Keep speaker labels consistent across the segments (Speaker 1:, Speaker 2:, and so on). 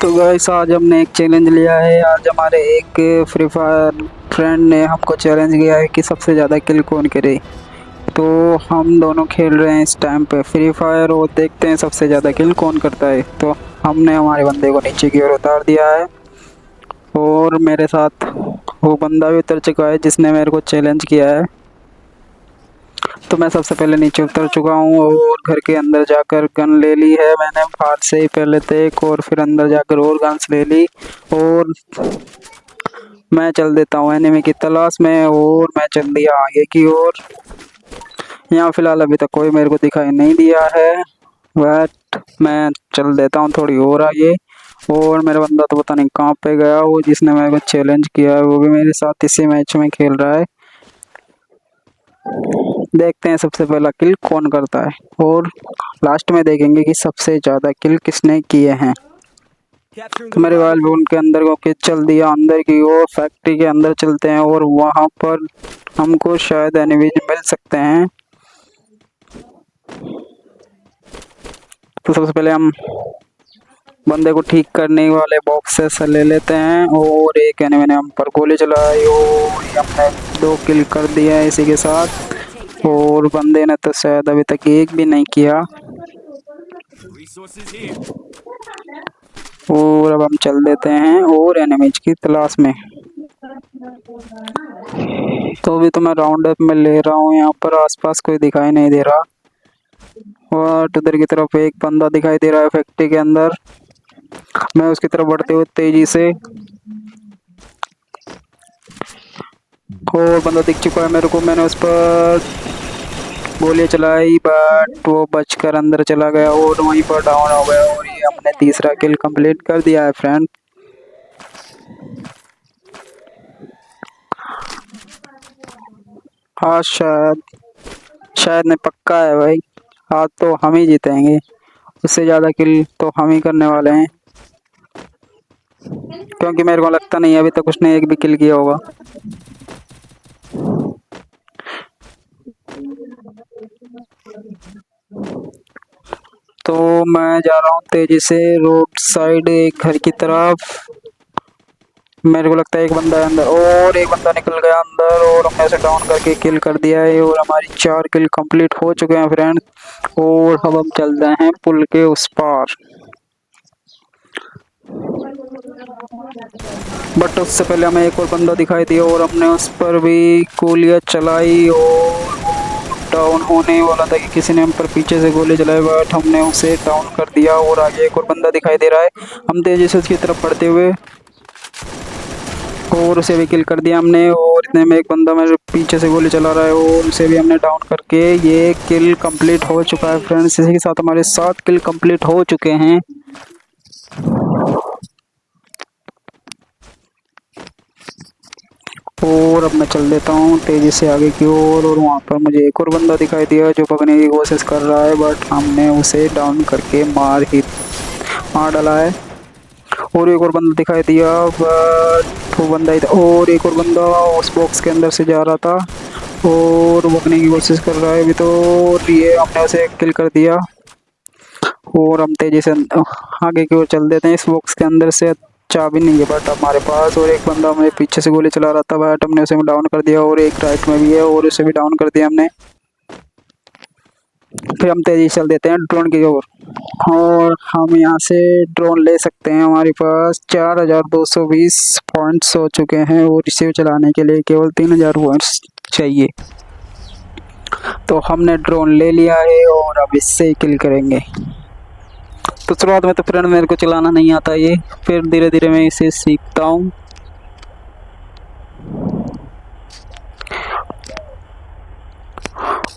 Speaker 1: तो गाइस आज हमने एक चैलेंज लिया है। आज हमारे एक फ्री फायर फ्रेंड ने हमको चैलेंज किया है कि सबसे ज़्यादा किल कौन करे। तो हम दोनों खेल रहे हैं इस टाइम पे फ्री फायर और देखते हैं सबसे ज़्यादा किल कौन करता है। तो हमने हमारे बंदे को नीचे की ओर उतार दिया है और मेरे साथ वो बंदा भी उतर चुका है जिसने मेरे को चैलेंज किया है। तो मैं सबसे पहले नीचे उतर चुका हूँ और घर के अंदर जाकर गन ले ली है मैंने। बाहर से ही पहले तो एक और फिर अंदर जाकर और गन्स ले ली और मैं चल देता हूँ एनिमी की तलाश में और मैं चल दिया आगे की ओर। यहाँ फिलहाल अभी तक कोई मेरे को दिखाई नहीं दिया है, बट मैं चल देता हूँ थोड़ी और आगे। और मेरा बंदा तो पता नहीं कहाँ पे गया, वो जिसने मेरे को चैलेंज किया है वो भी मेरे साथ इसी मैच में खेल रहा है। देखते हैं सबसे पहला किल कौन करता है और लास्ट में देखेंगे कि सबसे ज़्यादा किल किसने किए हैं। तो मेरे वाल भी उनके अंदर को चल दिया अंदर की ओर। फैक्ट्री के अंदर चलते हैं और वहाँ पर हमको शायद एनिमीज मिल सकते हैं। तो सबसे पहले हम बंदे को ठीक करने वाले बॉक्सेस ले लेते हैं और एक एनिमी ने हम पर गोली चलाई और हमने 2 किल कर दिया है इसी के साथ। और बंदे ने तो शायद अभी तक एक भी नहीं किया। और अब हम चल देते हैं और एनिमीज की तलाश में। तो अभी तो मैं राउंड अप में ले रहा हूँ, यहाँ पर आसपास कोई दिखाई नहीं दे रहा और उधर की तरफ एक बंदा दिखाई दे रहा है फैक्ट्री के अंदर। मैं उसकी तरफ बढ़ते हुए तेजी से, और बंदा दिख चुका है मेरे को। मैंने उस पर गोली चलाई बट वो बचकर अंदर चला गया और वहीं पर डाउन हो गया और ये हमने तीसरा किल कंप्लीट कर दिया है फ्रेंड। हाँ शायद नहीं, पक्का है भाई, आज तो हम ही जीतेंगे। उससे ज़्यादा किल तो हम ही करने वाले हैं क्योंकि मेरे को लगता नहीं है अभी तक उसने एक भी किल किया होगा। तो मैं जा रहा हूँ तेजी से रोड साइड एक घर की तरफ। मेरे को लगता है एक बंदा है अंदर और एक बंदा निकल गया अंदर और हमने उसे डाउन करके किल कर दिया है और हमारी 4 किल कंप्लीट हो चुके हैं फ्रेंड। और अब हम चल रहे हैं पुल के उस पार, बट उससे पहले हमें एक और बंदा दिखाई दिया और हमने उस पर भी गोलियां चलाई और डाउन होने वाला था कि किसी ने हम पर पीछे से गोली चलाई, बट हमने उसे डाउन कर दिया। और आगे एक और बंदा दिखाई दे रहा है, हम तेजी से उसकी तरफ बढ़ते हुए और उसे भी किल कर दिया हमने। और इतने में एक बंदा मेरे पीछे से गोली चला रहा है और उसे भी हमने डाउन करके ये किल कंप्लीट हो चुका है फ्रेंड्स। इसी के साथ हमारे 7 किल कंप्लीट हो चुके हैं। और अब मैं चल देता हूँ तेजी से आगे की ओर और वहाँ पर मुझे एक और बंदा दिखाई दिया जो भगने की कोशिश कर रहा है, बट हमने उसे डाउन करके मार डाला है। और एक और बंदा दिखाई दिया बट वो बंदा और एक और बंदा उस बॉक्स के अंदर से जा रहा था और भगने की कोशिश कर रहा है अभी तो। और ये हमने उसे किल कर दिया और हम तेजी से आगे की ओर चल देते हैं। इस बॉक्स के अंदर से चाबी नहीं है बट हमारे पास, और एक बंदा मेरे पीछे से गोली चला रहा था बट हमने उसे डाउन कर दिया और एक राइट में भी है और उसे भी डाउन कर दिया हमने। फिर हम तेजी चल देते हैं ड्रोन की ओर और हम यहाँ से ड्रोन ले सकते हैं। हमारे पास 4220 पॉइंट्स हो चुके हैं और इसे चलाने के लिए केवल 3000 पॉइंट्स चाहिए। तो हमने ड्रोन ले लिया है और अब इससे किल करेंगे। तो शुरुआत में तो फ्रेंड मेरे को चलाना नहीं आता ये, फिर धीरे धीरे मैं इसे सीखता हूँ।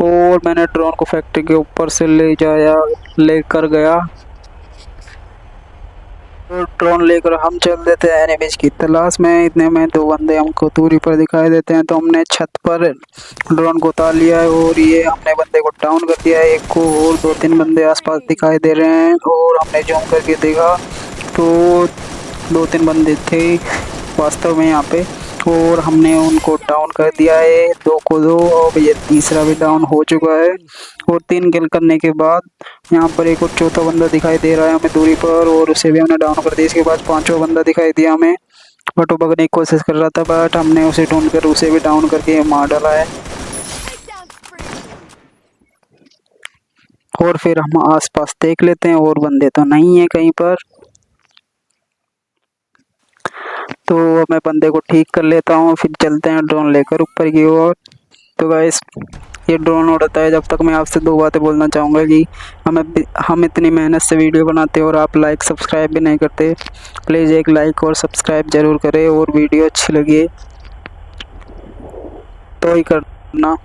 Speaker 1: और मैंने ड्रोन को फैक्ट्री के ऊपर से लेकर गया और ड्रोन लेकर हम चल देते हैं एनिमीज की तलाश में। इतने में 2 बंदे हमको दूरी पर दिखाई देते हैं तो हमने छत पर ड्रोन को उतार लिया है और ये हमने बंदे को डाउन कर दिया है एक को, और 2-3 बंदे आसपास दिखाई दे रहे हैं। और हमने जूम करके देखा तो 2-3 बंदे थे वास्तव में यहाँ पे, और हमने उनको डाउन कर दिया है 2 को 2। और ये तीसरा भी डाउन हो चुका है। और 3 किल करने के बाद यहाँ पर एक और चौथा बंदा दिखाई दे रहा है हमें दूरी पर, और उसे भी हमने डाउन कर दिया। इसके बाद पांचवा बंदा दिखाई दिया हमें, बट वो भगने की कोशिश कर रहा था, बट हमने उसे ढूंढ कर उसे भी डाउन करके मार डाला है। और फिर हम आसपास देख लेते हैं, और बंदे तो नहीं है कहीं पर, तो मैं बंदे को ठीक कर लेता हूँ, फिर चलते हैं ड्रोन लेकर ऊपर की ओर। तो गाइस ये ड्रोन उड़ता है, जब तक मैं आपसे 2 बातें बोलना चाहूँगा कि हम इतनी मेहनत से वीडियो बनाते हैं और आप लाइक सब्सक्राइब भी नहीं करते। प्लीज़ एक लाइक और सब्सक्राइब ज़रूर करें, और वीडियो अच्छी लगे तो ही करना।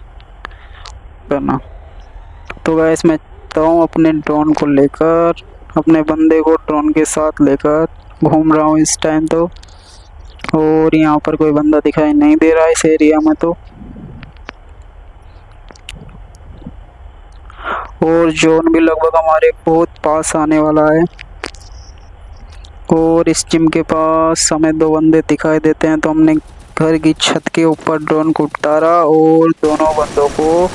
Speaker 1: तो गाइस मैं चाहता हूँ अपने ड्रोन को लेकर, अपने बंदे को ड्रोन के साथ लेकर घूम रहा हूँ इस टाइम तो। और यहाँ पर कोई बंदा दिखाई नहीं दे रहा है इस एरिया में तो। और जोन भी लगभग हमारे बहुत पास आने वाला है। और इस जिम के पास हमें 2 बंदे दिखाई देते हैं, तो हमने घर की छत के ऊपर ड्रोन को उतारा और दोनों बंदों को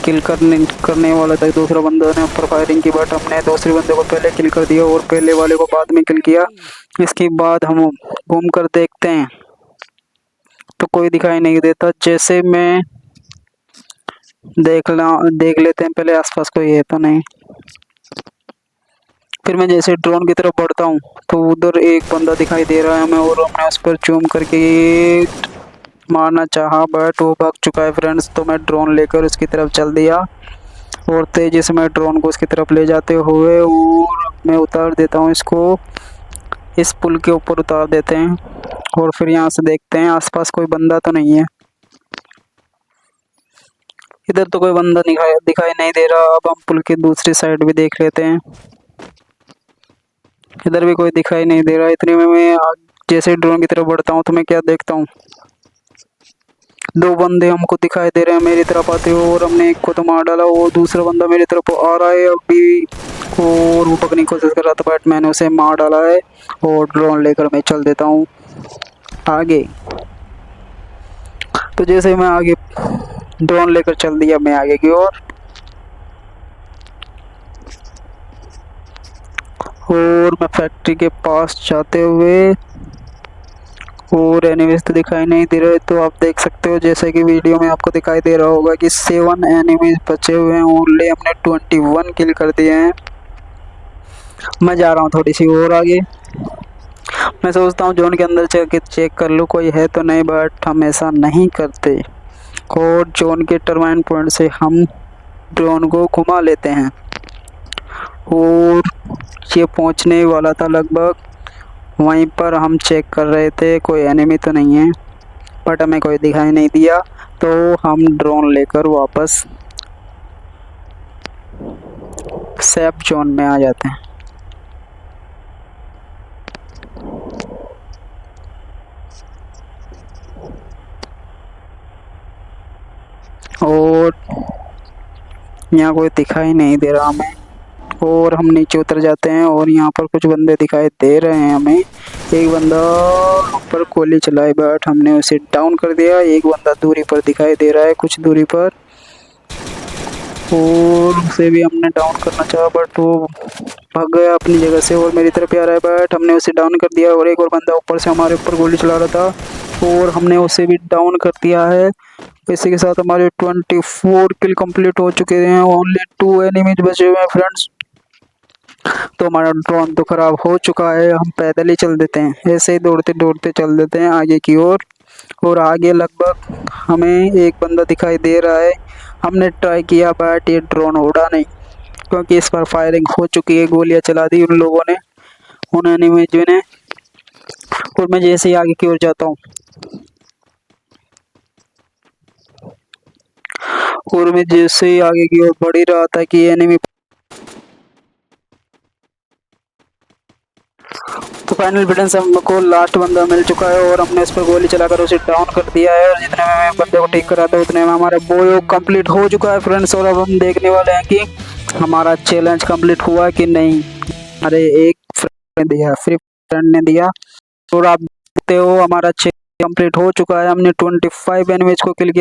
Speaker 1: किल करने वाला था। दूसरा बंदा ने ऊपर फायरिंग की, बट हमने दूसरे बंदे को पहले किल कर दिया और पहले वाले को बाद में किल किया। इसके बाद हम घूम कर देखते हैं तो कोई दिखाई नहीं देता। जैसे मैं देख लेते हैं पहले आसपास कोई है तो नहीं। फिर मैं जैसे ड्रोन की तरफ बढ़ता हूँ तो उधर एक बंदा दिखाई दे रहा है हमें, और हमने उस पर जूम करके मारना चाहा, बट वो भाग चुका है फ्रेंड्स। तो मैं ड्रोन लेकर उसकी तरफ चल दिया, और तेजी से मैं ड्रोन को उसकी तरफ ले जाते हुए और मैं उतार देता हूँ इसको। इस पुल के ऊपर उतार देते हैं, और फिर यहाँ से देखते हैं आसपास कोई बंदा तो नहीं है। इधर तो कोई बंदा दिखाई नहीं दे रहा। अब हम पुल की दूसरी साइड भी देख लेते हैं, इधर भी कोई दिखाई नहीं दे रहा। इतने में मैं जैसे ड्रोन की तरफ बढ़ता हूँ तो मैं क्या देखता हूँ, 2 बंदे हमको दिखाई दे रहे हैं मेरी तरफ आते हुए, और हमने एक को तो मार डाला, और दूसरा बंदा मेरी तरफ आ रहा है अभी, और वो पकड़ने की कोशिश कर रहा था, बट मैंने उसे मार डाला है। और ड्रोन लेकर मैं चल देता हूँ आगे। तो जैसे मैं आगे ड्रोन लेकर चल दिया मैं आगे की ओर, और मैं फैक्ट्री के पास जाते हुए, और एनिमीज तो दिखाई नहीं दे रहे। तो आप देख सकते हो जैसे कि वीडियो में आपको दिखाई दे रहा होगा कि 7 एनिमीज बचे हुए हैं, ओनली हमने 21 किल कर दिए हैं। मैं जा रहा हूँ थोड़ी सी और आगे। मैं सोचता हूँ जोन के अंदर चेक कर लूँ कोई है तो नहीं, बट हम ऐसा नहीं करते, और जोन के टर्मिनेशन पॉइंट से हम ड्रोन को घुमा लेते हैं। और ये पहुँचने वाला था लगभग, वहीं पर हम चेक कर रहे थे कोई एनिमी तो नहीं है, बट हमें कोई दिखाई नहीं दिया। तो हम ड्रोन लेकर वापस सेफ जोन में आ जाते हैं। और यहाँ कोई दिखाई नहीं दे रहा हमें, और हम नीचे उतर जाते हैं, और यहाँ पर कुछ बंदे दिखाई दे रहे हैं हमें। एक बंदा ऊपर गोली चलाई, बट हमने उसे डाउन कर दिया। एक बंदा दूरी पर दिखाई दे रहा है कुछ दूरी पर, और उसे भी हमने डाउन करना चाहा, बट वो भाग गया अपनी जगह से और मेरी तरफ आ रहा है, बट हमने उसे डाउन कर दिया। और एक और बंदा ऊपर से हमारे ऊपर गोली चला रहा था, और हमने उसे भी डाउन कर दिया है। इसी के साथ हमारे 24 किल कंप्लीट हो चुके हैं। ओनली 2 एनिमीज बचे हुए हैं फ्रेंड्स। तो हमारा ड्रोन तो खराब हो चुका है, हम पैदल ही चल देते हैं, ऐसे ही दौड़ते दौड़ते चल देते हैं आगे की ओर। और आगे लगभग हमें एक बंदा दिखाई दे रहा है। हमने ट्राई किया बट ये ड्रोन उड़ा नहीं, क्योंकि इस पर फायरिंग हो चुकी है, गोलियां चला दी उन लोगों ने, उन एनिमीज ने। और मैं जैसे ही आगे की ओर जाता हूँ, और मैं जैसे ही आगे की ओर बढ़ ही रहा था कि एनिमी, तो फाइनल बिटन से हमको लास्ट बंदा मिल चुका है, और हमने उस पर गोली चलाकर उसे डाउन कर दिया है। और जितने में मैं बंदे को ठीक करा था उतने में हमारा बोयो कंप्लीट हो चुका है फ्रेंड्स। और अब हम देखने वाले हैं कि हमारा चैलेंज कंप्लीट हुआ कि नहीं। हमारे एक फ्रेंड ने दिया, फ्री फ्रेंड ने दिया, और आप देखते हो हमारा कंप्लीट हो चुका है। हमने 25 एनिमीज को किल किया।